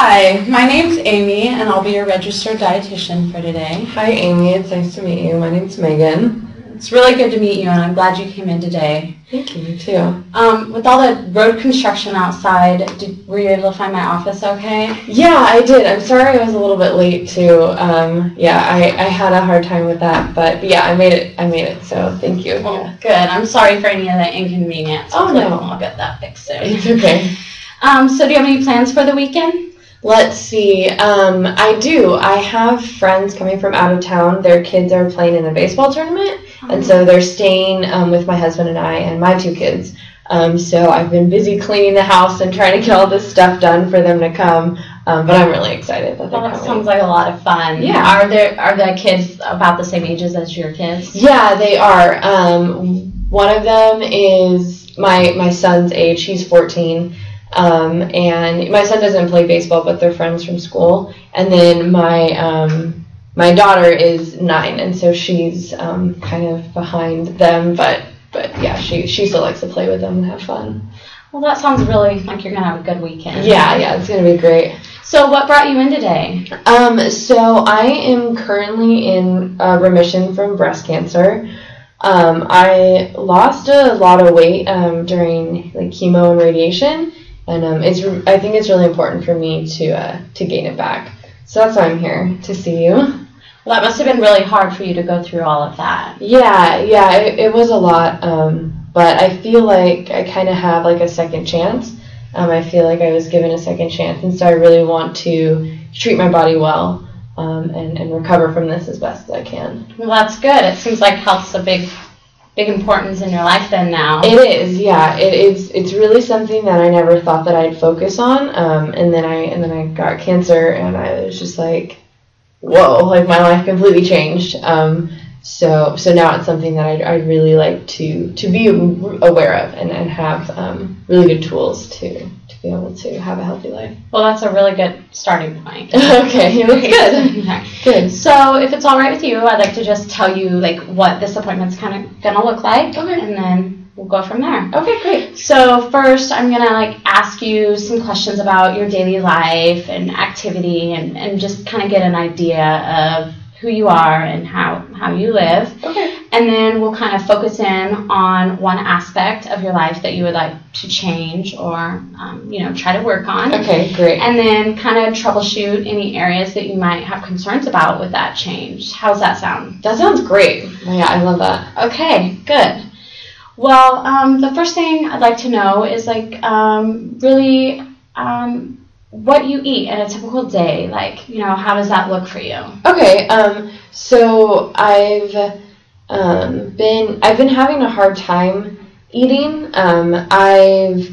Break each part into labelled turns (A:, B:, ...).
A: Hi, my name's Amy, and I'll be your registered dietitian for today.
B: Hi, Amy. It's nice to meet you. My name's Megan.
A: It's really good to meet you, and I'm glad you came in today.
B: Thank you. You too.
A: With all the road construction outside, were you able to find my office okay?
B: Yeah, I did. I'm sorry I was a little bit late too. I had a hard time with that, but yeah, I made it. So thank you.
A: Well, good. I'm sorry for any of the inconvenience.
B: Oh no,
A: I'll get that fixed soon.
B: It's okay.
A: So do you have any plans for the weekend?
B: Let's see. I do. I have friends coming from out of town. Their kids are playing in a baseball tournament, and so they're staying with my husband and I and my 2 kids. So I've been busy cleaning the house and trying to get all this stuff done for them to come. But I'm really excited that they're coming.
A: That sounds like a lot of fun.
B: Yeah.
A: Are the kids about the same ages as your kids?
B: Yeah, they are. One of them is my son's age. He's 14. And my son doesn't play baseball, but they're friends from school. And then my daughter is 9, and so she's kind of behind them, but yeah, she still likes to play with them and have fun.
A: Well, that sounds really like you're gonna have a good weekend.
B: Yeah, it's gonna be great.
A: So what brought you in today?
B: So I am currently in remission from breast cancer. I lost a lot of weight during like chemo and radiation. And I think it's really important for me to gain it back. So that's why I'm here, to see you.
A: Well, that must have been really hard for you to go through all of that.
B: Yeah, it was a lot. But I feel like I kind of have like a second chance. I feel like I was given a second chance, and so I really want to treat my body well and recover from this as best as I can.
A: Well, that's good. It seems like health's a big importance in your life then now.
B: It is, yeah. It's really something that I never thought that I'd focus on. And then I got cancer, and I was just like, whoa, like my life completely changed. So now it's something that I'd really like to be aware of and have really good tools to be able to have a healthy life.
A: Well, that's a really good starting point.
B: Okay, that's good.
A: Okay.
B: Good.
A: So if it's all right with you, I'd like to just tell you like what this appointment's kind of gonna look like,
B: Okay.
A: and then we'll go from there.
B: Okay, great.
A: So first, I'm gonna like ask you some questions about your daily life and activity, and just kind of get an idea of who you are and how you live.
B: Okay.
A: And then we'll kind of focus in on one aspect of your life that you would like to change or, try to work on.
B: Okay, great.
A: And then kind of troubleshoot any areas that you might have concerns about with that change. How's that sound?
B: That sounds great. Yeah, I love that.
A: Okay, good. Well, the first thing I'd like to know is like what you eat in a typical day. Like, how does that look for you?
B: Okay, so I've been having a hard time eating. I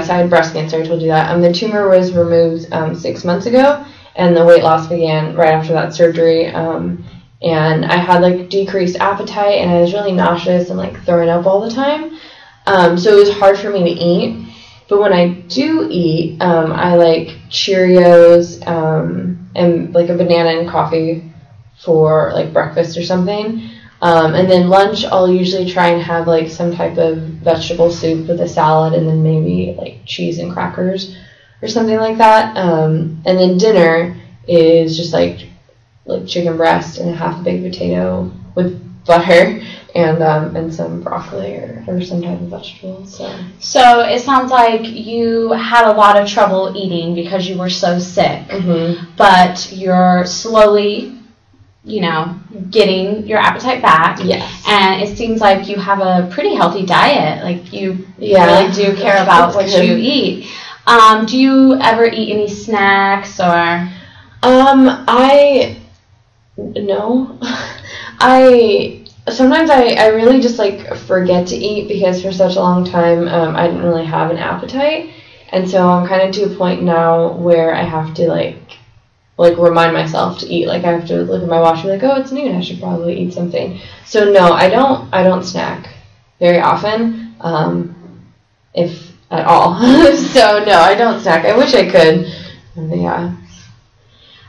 B: had breast cancer. I told you that. The tumor was removed 6 months ago, and the weight loss began right after that surgery. And I had like decreased appetite, and I was really nauseous and like throwing up all the time. So it was hard for me to eat. But when I do eat, I like Cheerios and like a banana and coffee for like breakfast or something. And then lunch, I'll usually try and have like some type of vegetable soup with a salad, and then maybe like cheese and crackers or something like that. And then dinner is just like chicken breast and a half baked potato with butter and some broccoli or some type of vegetable.
A: So it sounds like you had a lot of trouble eating because you were so sick.
B: Mm-hmm.
A: But you're slowly, getting your appetite back.
B: Yes.
A: And it seems like you have a pretty healthy diet. Like you really do care about what you eat. Do you ever eat any snacks or?
B: Sometimes I really just like forget to eat because for such a long time I didn't really have an appetite, and so I'm kind of to a point now where I have to like remind myself to eat. Like I have to look at my watch and be like, oh, it's noon, I should probably eat something. So no, I don't snack very often, if at all. So no, I don't snack. I wish I could. Yeah.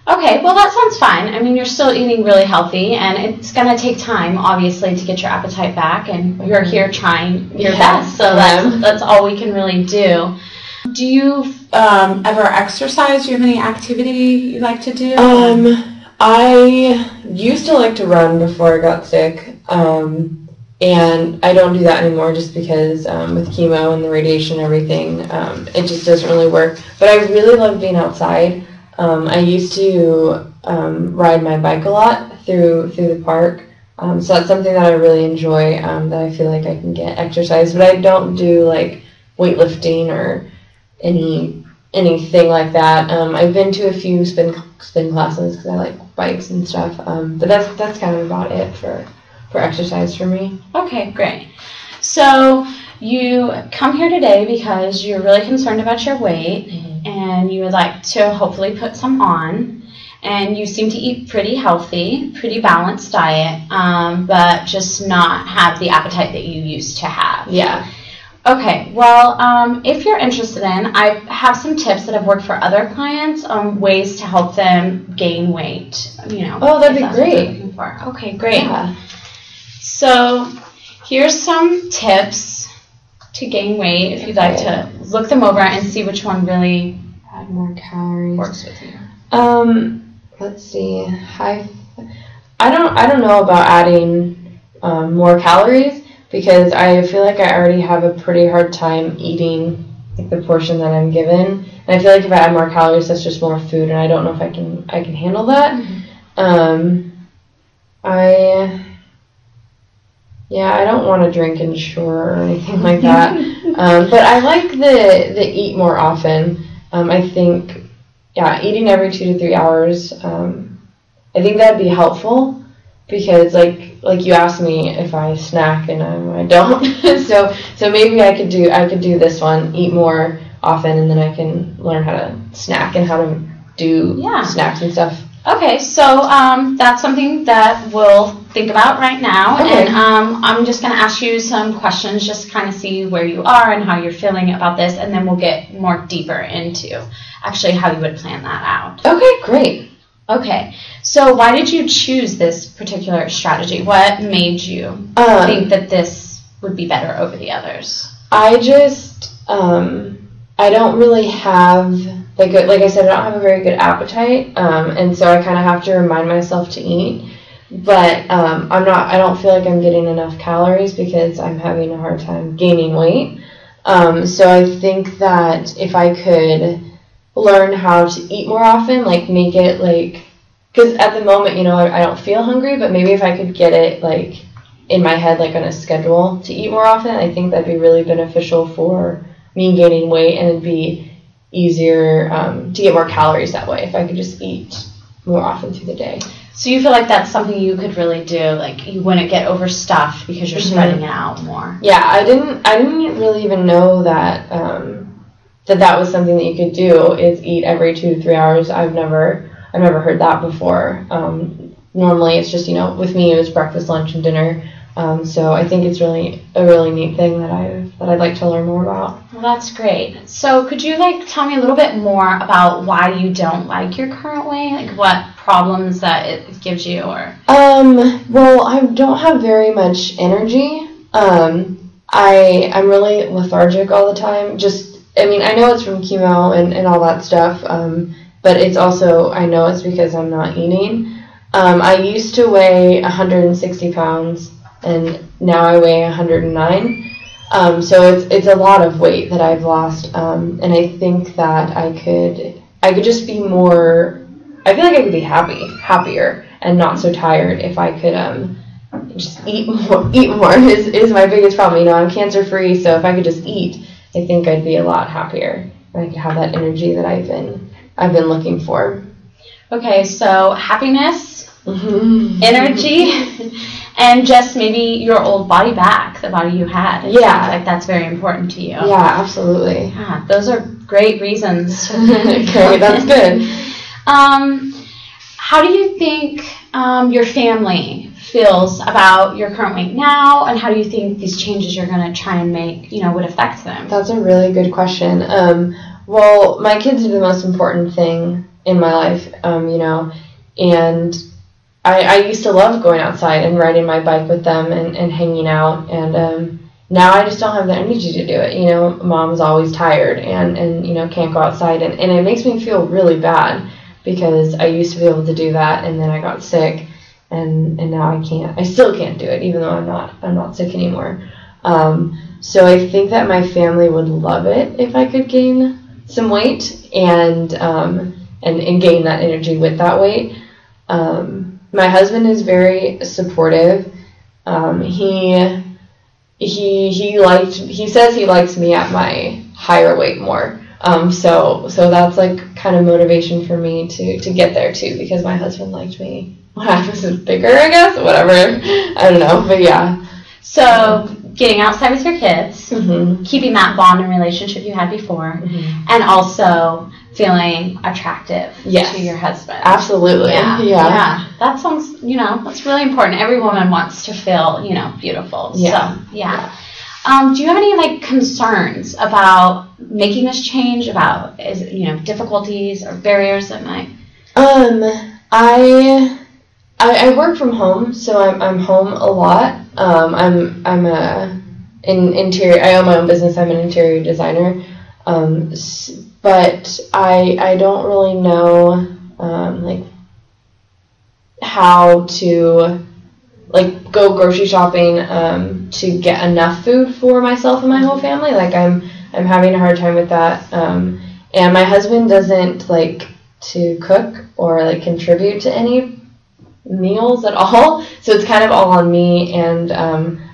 A: Okay, well that sounds fine. I mean, you're still eating really healthy, and it's going to take time, obviously, to get your appetite back, and you're here trying your best, so that's all we can really do. Do you ever exercise? Do you have any activity you like to do?
B: I used to like to run before I got sick, and I don't do that anymore just because with chemo and the radiation and everything, it just doesn't really work. But I really love being outside. I used to ride my bike a lot through the park, so that's something that I really enjoy, that I feel like I can get exercise. But I don't do like weightlifting or anything like that. I've been to a few spin classes because I like bikes and stuff, but that's kind of about it for exercise for me.
A: Okay, great. So you come here today because you're really concerned about your weight, and you would like to hopefully put some on, and you seem to eat pretty healthy, pretty balanced diet, but just not have the appetite that you used to have.
B: Yeah.
A: Okay, well, if you're interested in, I have some tips that have worked for other clients on ways to help them gain weight.
B: Oh, that'd be great.
A: Okay, great.
B: Yeah.
A: So here's some tips to gain weight if you'd like to look them over and see which one really
B: add more calories
A: works with you.
B: Let's see. I don't know about adding more calories, because I feel like I already have a pretty hard time eating like the portion that I'm given, and I feel like if I add more calories, that's just more food, and I don't know if I can handle that. I don't want to drink Ensure or anything like that. But I like the eat more often. I think, eating every 2 to 3 hours. I think that'd be helpful, because like you asked me if I snack, and I don't. so maybe I could do this one, eat more often, and then I can learn how to snack and how to do snacks and stuff.
A: Okay, so that's something that we'll think about right now.
B: Okay.
A: And I'm just going to ask you some questions, just kind of see where you are and how you're feeling about this, and then we'll get more deeper into actually how you would plan that out.
B: Okay, great.
A: Okay, so why did you choose this particular strategy? What made you think that this would be better over the others?
B: I just, I don't really have, like I said, I don't have a very good appetite, and so I kind of have to remind myself to eat, but I don't feel like I'm getting enough calories because I'm having a hard time gaining weight. So I think that if I could learn how to eat more often, like make it like, because at the moment, I don't feel hungry, but maybe if I could get it like in my head, like on a schedule to eat more often, I think that'd be really beneficial for me gaining weight, and it'd be easier to get more calories that way if I could just eat more often through the day.
A: So you feel like that's something you could really do, like you wouldn't get overstuffed because you're spreading it out more.
B: Yeah, I didn't really even know that that was something that you could do, is eat every 2 to 3 hours. I've never heard that before. Normally it's just, with me it was breakfast, lunch, and dinner. So I think it's really a really neat thing that I'd like to learn more about.
A: Well, that's great. So could you tell me a little bit more about why you don't like your current weight? Like what problems that it gives you, or?
B: Well, I don't have very much energy. I'm really lethargic all the time. I know it's from chemo and all that stuff, but it's also, I know it's because I'm not eating. I used to weigh 160 pounds, and now I weigh 109. So it's a lot of weight that I've lost, and I think that I could just be more, I feel like I could be happier and not so tired if I could just eat more is my biggest problem. I'm cancer free, so if I could just eat, I think I'd be a lot happier, and I could have that energy that I've been looking for.
A: Okay, so happiness, energy, and just maybe your old body back, the body you had. It sounds like that's very important to you.
B: Yeah, absolutely.
A: Yeah, those are great reasons.
B: Great, that's good.
A: How do you think your family feels about your current weight now, and how do you think these changes you're going to try and make, would affect them?
B: That's a really good question. Well, my kids are the most important thing in my life, and I used to love going outside and riding my bike with them and hanging out, and now I just don't have the energy to do it. You know, mom's always tired and you know, can't go outside. And it makes me feel really bad because I used to be able to do that, and then I got sick, and now I can't. I still can't do it, even though I'm not sick anymore. So I think that my family would love it if I could gain some weight and gain that energy with that weight. My husband is very supportive. He says he likes me at my higher weight more. So that's like kind of motivation for me to get there too, because my husband liked me when I was bigger, I guess, whatever. I don't know, but yeah.
A: So getting outside with your kids, keeping that bond and relationship you had before, and also feeling attractive to your husband.
B: Absolutely. Yeah.
A: That sounds, you know, that's really important. Every woman wants to feel, you know, beautiful.
B: Yeah.
A: So, yeah. Do you have any, like, concerns about making this change, about, you know, difficulties or barriers that might?
B: I work from home, so I'm home a lot. I'm in interior. I own my own business. I'm an interior designer. But I don't really know like how to like go grocery shopping to get enough food for myself and my whole family. Like I'm having a hard time with that. And my husband doesn't like to cook or like contribute to any meals at all. So it's kind of all on me, and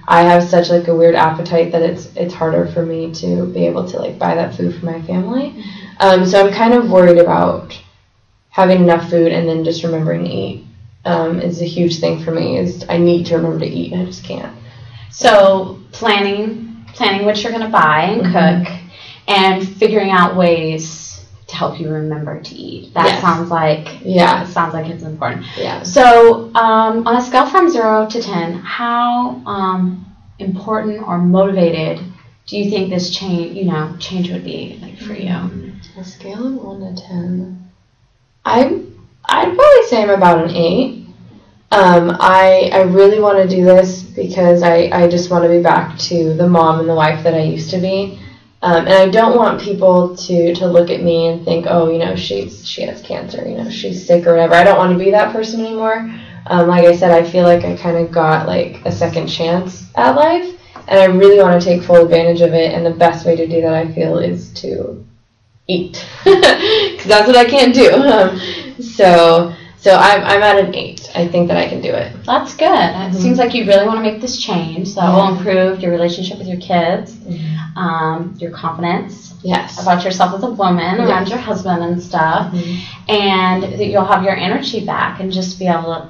B: I have such like a weird appetite that it's harder for me to be able to like buy that food for my family. So I'm kind of worried about having enough food and then just remembering to eat. Is a huge thing for me. Is I need to remember to eat. I just can't.
A: So planning what you're going to buy and cook, and figuring out ways to help you remember to eat. That sounds like it sounds like it's important.
B: Yeah.
A: So on a scale from 0 to 10, how important or motivated do you think this change would be like for you?
B: A scale of 1 to 10, I'd probably say I'm about an 8. I really want to do this because I just want to be back to the mom and the wife that I used to be. And I don't want people to look at me and think, oh, you know, she has cancer, you know, she's sick or whatever. I don't want to be that person anymore. Like I said, I feel like I kind of got like a second chance at life, and I really want to take full advantage of it. And the best way to do that, I feel, is to eat, because that's what I can't do. So I'm at an 8. I think that I can do it.
A: That's good. It seems like you really want to make this change. So that will improve your relationship with your kids, your confidence about yourself as a woman, around your husband and stuff, and that you'll have your energy back and just be able to,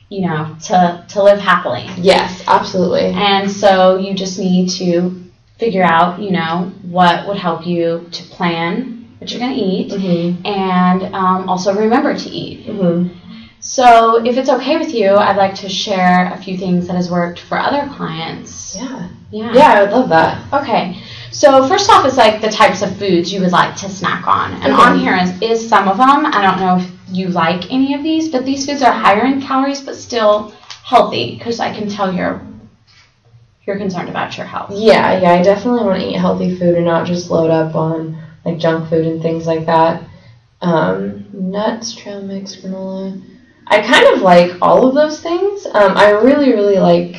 A: you know, to live happily.
B: Yes, absolutely.
A: And so you just need to figure out, you know, what would help you to plan what you're going to eat, and also remember to eat. So if it's okay with you, I'd like to share a few things that has worked for other clients.
B: Yeah, I would love that.
A: Okay. So first off is like the types of foods you would like to snack on. And on here is some of them. I don't know if you like any of these, but these foods are higher in calories but still healthy, because I can tell you're concerned about your health. Yeah,
B: I definitely want to eat healthy food and not just load up on like junk food and things like that. Nuts, trail mix, granola. I kind of like all of those things. I really, really like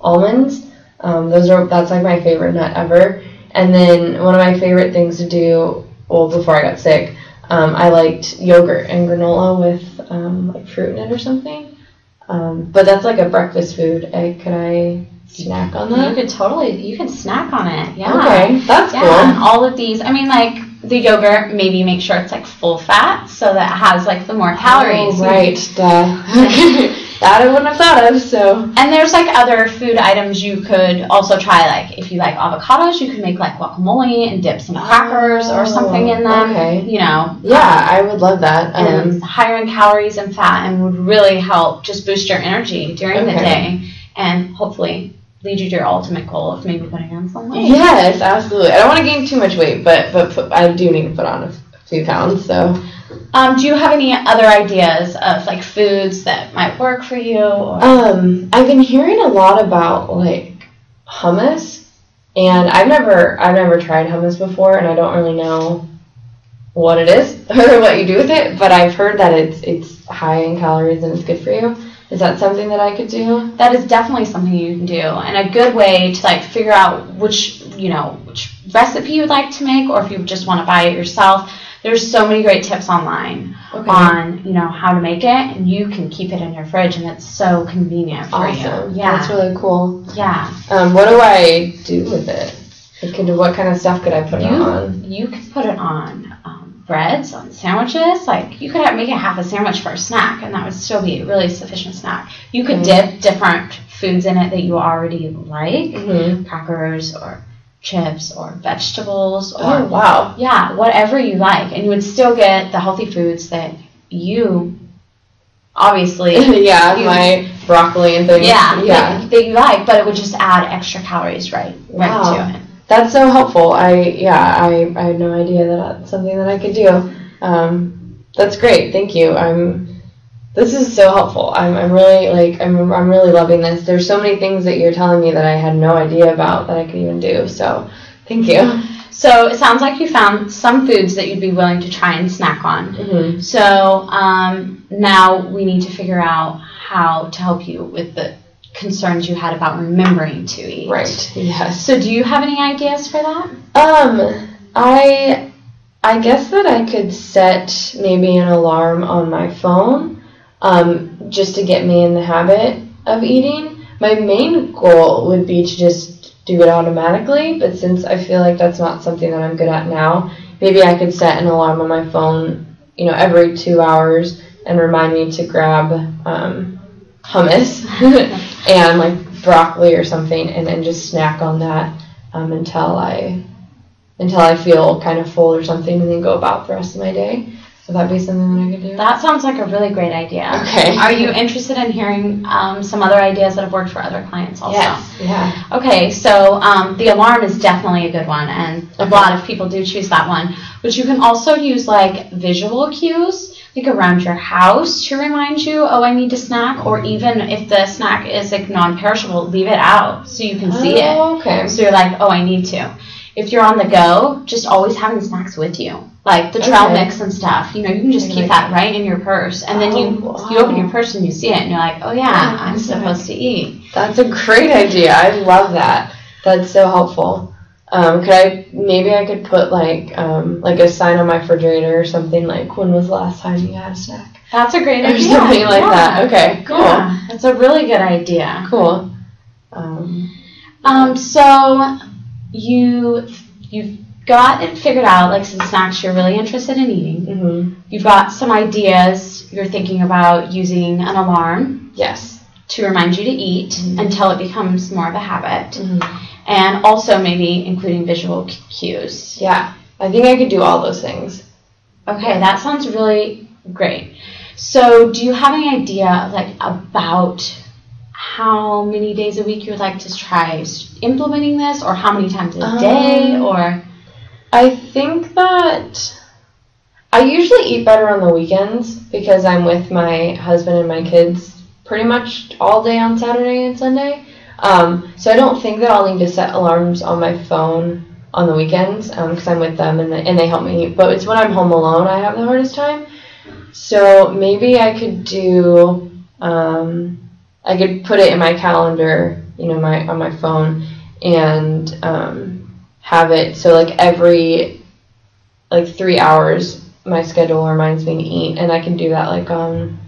B: almonds. That's like my favorite nut ever. And then one of my favorite things to do, well, before I got sick, I liked yogurt and granola with like fruit in it or something. But that's like a breakfast food. Could I snack on that?
A: You could snack on it. Yeah.
B: Okay, that's cool.
A: And all of these, I mean, like the yogurt, maybe make sure it's like full fat so that it has like the more calories.
B: Oh, right. That I wouldn't have thought of. So.
A: And there's like other food items you could also try. Like if you like avocados, you could make like guacamole and dip some crackers or something in them.
B: Okay.
A: You know.
B: Yeah, I would love that.
A: And higher in calories and fat, and would really help just boost your energy during the day, and hopefully lead you to your ultimate goal of maybe putting on some weight.
B: Yes, absolutely. I don't want to gain too much weight, but I do need to put on a few pounds. So,
A: do you have any other ideas of like foods that might work for you? Or?
B: I've been hearing a lot about like hummus. And I've never tried hummus before, and I don't really know what it is or what you do with it, but I've heard that it's high in calories and it's good for you. Is that something that I could do?
A: That is definitely something you can do, and a good way to like figure out which recipe you would like to make, or if you just want to buy it yourself. There's so many great tips online on how to make it, and you can keep it in your fridge, and it's so convenient for you. Yeah,
B: that's really cool.
A: Yeah.
B: What do I do with it? What kind of stuff could I put it on?
A: You could put it on breads, on sandwiches. Like you could make it half a sandwich for a snack, and that would still be a really sufficient snack. You could dip different foods in it that you already like, crackers or chips or vegetables, or whatever you like, and you would still get the healthy foods that you obviously
B: my broccoli and things
A: that you like, but it would just add extra calories right to it.
B: That's so helpful. I had no idea that that's something that I could do. That's great. Thank you. This is so helpful. I'm really I'm really loving this. There's so many things that you're telling me that I had no idea about that I could even do. So thank you.
A: So it sounds like you found some foods that you'd be willing to try and snack on.
B: Mm-hmm.
A: So now we need to figure out how to help you with the concerns you had about remembering to eat.
B: Right. Yes.
A: So do you have any ideas for that?
B: I guess that I could set maybe an alarm on my phone, just to get me in the habit of eating. My main goal would be to just do it automatically, but since I feel like that's not something that I'm good at now, maybe I could set an alarm on my phone, every 2 hours and remind me to grab hummus and like broccoli or something, and then just snack on that until I feel kind of full or something, and then go about the rest of my day. Would that be something that I could do?
A: That sounds like a really great idea.
B: Okay.
A: Are you interested in hearing some other ideas that have worked for other clients also?
B: Yes. Yeah.
A: Okay, so the alarm is definitely a good one, and a lot of people do choose that one. But you can also use like visual cues, like around your house, to remind you, I need to snack, or even if the snack is like non-perishable, leave it out so you can see it.
B: Okay.
A: So you're like, I need to. If you're on the go, just always having snacks with you, like the trail mix and stuff. You can just keep that right in your purse, and then you open your purse and you see it, and you're like, I'm supposed to eat.
B: That's a great idea. I love that. That's so helpful. I could put like a sign on my refrigerator or something, like, when was the last time you had a snack?
A: That's a great idea.
B: Or something like that. Okay, cool.
A: Yeah, that's a really good idea.
B: Cool.
A: So you've got it figured out, like some snacks you're really interested in eating.
B: Mm-hmm.
A: You've got some ideas. You're thinking about using an alarm.
B: Yes.
A: To remind you to eat until it becomes more of a habit.
B: Mm-hmm.
A: And also maybe including visual cues.
B: Yeah, I think I could do all those things.
A: Okay, that sounds really great. So do you have any idea about how many days a week you would like to try implementing this, or how many times a day, or?
B: I think that I usually eat better on the weekends because I'm with my husband and my kids pretty much all day on Saturday and Sunday. So I don't think that I'll need to set alarms on my phone on the weekends because I'm with them and they help me eat. But it's when I'm home alone I have the hardest time. So maybe I could do, I could put it in my calendar, on my phone, and have it so every 3 hours my schedule reminds me to eat, and I can do that on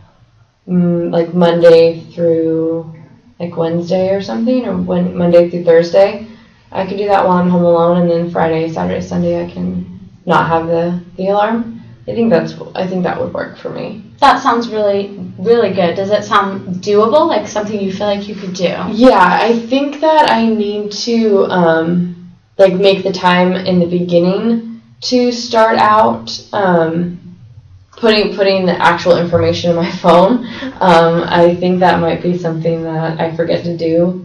B: Monday through Wednesday or something, or Monday through Thursday. I could do that while I'm home alone, and then Friday, Saturday, Sunday I can not have the alarm. I think that would work for me.
A: That sounds really, really good. Does it sound doable? Like something you feel like you could do?
B: Yeah, I think that I need to make the time in the beginning to start out putting the actual information in my phone. I think that might be something that I forget to do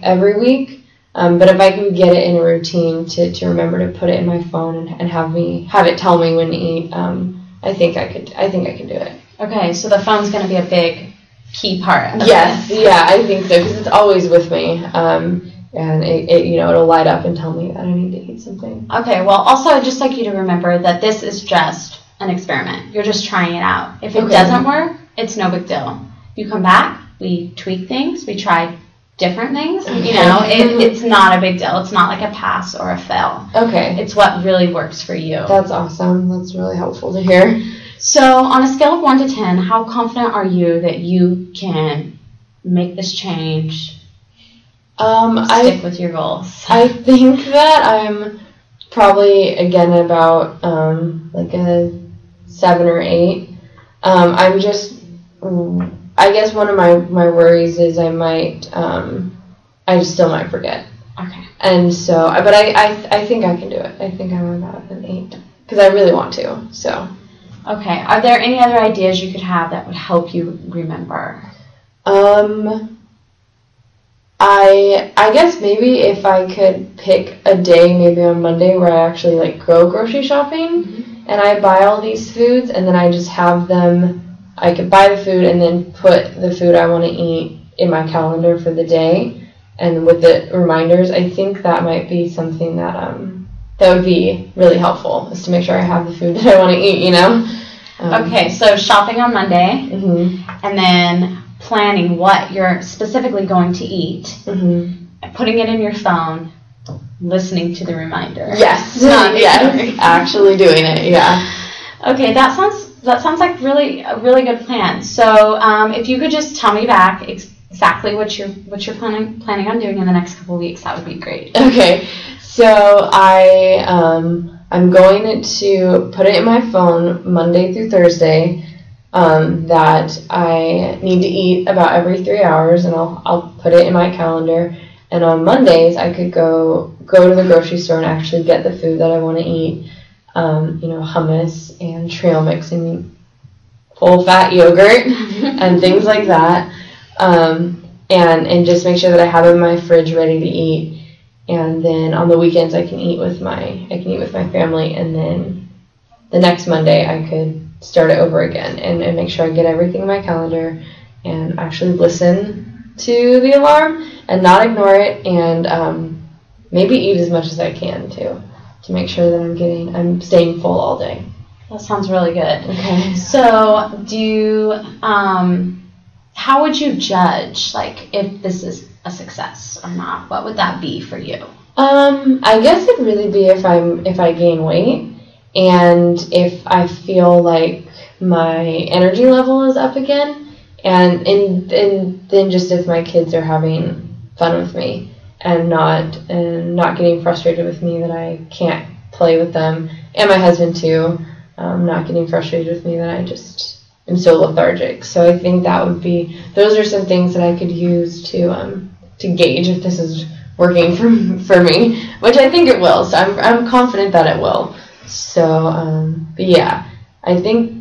B: every week. But if I can get it in a routine to remember to put it in my phone and have it tell me when to eat, I think I could do it.
A: Okay, so the phone's going to be a big key part of
B: Yes, yeah, I think so, because it's always with me. and it'll light up and tell me that I need to eat something.
A: Okay, well, also I'd just like you to remember that this is just an experiment. You're just trying it out. If it doesn't work, it's no big deal. You come back, we tweak things, we try different things. It's not a big deal. It's not like a pass or a fail.
B: Okay.
A: It's what really works for you.
B: That's awesome. That's really helpful to hear.
A: So on a scale of 1 to 10, how confident are you that you can make this change, stick with your goals?
B: I think that I'm probably, again, about like a 7 or 8. I guess one of my worries is I still might forget.
A: Okay.
B: And so, but I think I can do it. I think I'm about an 8 because I really want to. So.
A: Okay. Are there any other ideas you could have that would help you remember?
B: I guess maybe if I could pick a day, maybe on Monday, where I actually go grocery shopping, and I buy all these foods, and then I just have them. I could buy the food and then put the food I want to eat in my calendar for the day, and with the reminders. I think that might be something that would be really helpful, is to make sure I have the food that I want to eat.
A: Okay, so shopping on Monday, and then planning what you're specifically going to eat, putting it in your phone, listening to the reminder.
B: Yes, yes, actually doing it. Yeah.
A: Okay, that sounds like a really good plan. So if you could just tell me back exactly what you're planning on doing in the next couple of weeks, that would be great.
B: Okay, so I'm going to put it in my phone Monday through Thursday. That I need to eat about every 3 hours, and I'll put it in my calendar. And on Mondays, I could go to the grocery store and actually get the food that I want to eat. Hummus and trail mix and full-fat yogurt and things like that. And just make sure that I have it in my fridge ready to eat. And then on the weekends, I can eat with my family. And then the next Monday, I could start it over again and make sure I get everything in my calendar and actually listen to the alarm and not ignore it, and maybe eat as much as I can too, to make sure that I'm staying full all day.
A: That sounds really good.
B: Okay.
A: So how would you judge if this is a success or not? What would that be for you?
B: I guess it'd really be if I gain weight. And if I feel like my energy level is up again, and then just if my kids are having fun with me and not getting frustrated with me that I can't play with them, and my husband too, not getting frustrated with me that I just am so lethargic. So I think those are some things that I could use to gauge if this is working for me, which I think it will. So I'm confident that it will. So, but yeah, I think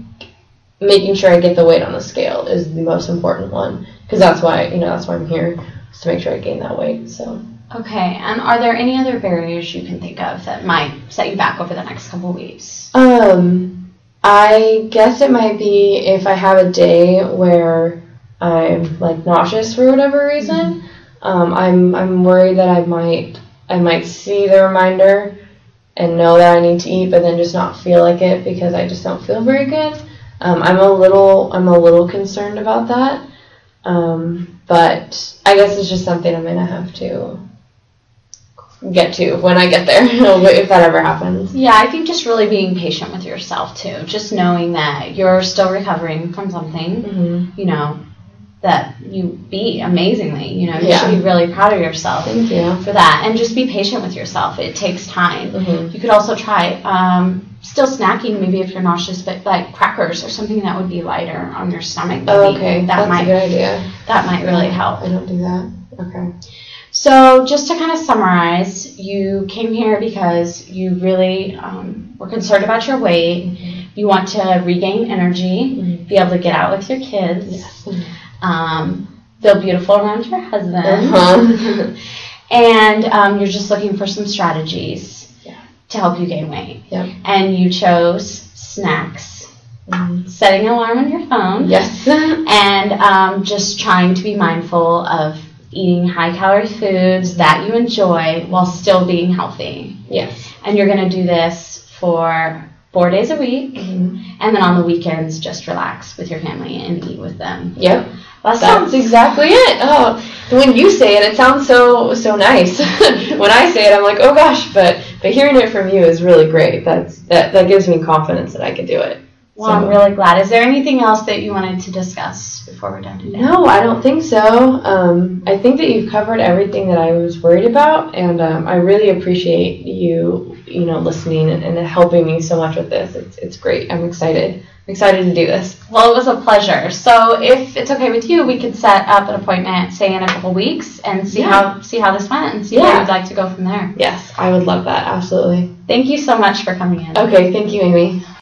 B: making sure I get the weight on the scale is the most important one, because that's why I'm here, is to make sure I gain that weight. So.
A: Okay, and are there any other barriers you can think of that might set you back over the next couple of weeks?
B: I guess it might be if I have a day where I'm nauseous for whatever reason. I'm worried that I might see the reminder and know that I need to eat, but then just not feel like it because I just don't feel very good. I'm a little concerned about that. But I guess it's just something I'm gonna have to get to when I get there, if that ever happens.
A: Yeah, I think just really being patient with yourself too. Just knowing that you're still recovering from something, that you beat amazingly. You should be really proud of yourself.
B: Thank you
A: for that, and just be patient with yourself. It takes time. You could also try still snacking, maybe if you're nauseous, but crackers or something that would be lighter on your stomach.
B: Okay, that's a good idea.
A: That might really help.
B: I don't do that. Okay.
A: So just to kind of summarize, you came here because you really were concerned about your weight. You want to regain energy, be able to get out with your kids.
B: Yes.
A: Feel beautiful around your husband, and you're just looking for some strategies to help you gain weight.
B: Yep.
A: And you chose snacks, setting an alarm on your phone,
B: yes,
A: and just trying to be mindful of eating high-calorie foods that you enjoy while still being healthy.
B: Yes.
A: And you're going to do this for 4 days a week,
B: Mm-hmm.
A: and then on the weekends, just relax with your family and eat with them.
B: Yep.
A: That's
B: exactly it. Oh, when you say it sounds so nice. When I say it, I'm like, oh gosh, but hearing it from you is really great. That gives me confidence that I can do it.
A: Well, I'm really glad. Is there anything else that you wanted to discuss before we're done today?
B: No, I don't think so. I think that you've covered everything that I was worried about, and I really appreciate you listening and helping me so much with this. It's great. I'm excited. I'm excited to do this.
A: Well, it was a pleasure. So if it's okay with you, we could set up an appointment, say in a couple weeks, and see how this went and see where you'd like to go from there.
B: Yes, I would love that. Absolutely.
A: Thank you so much for coming in.
B: Okay, thank you, Amie.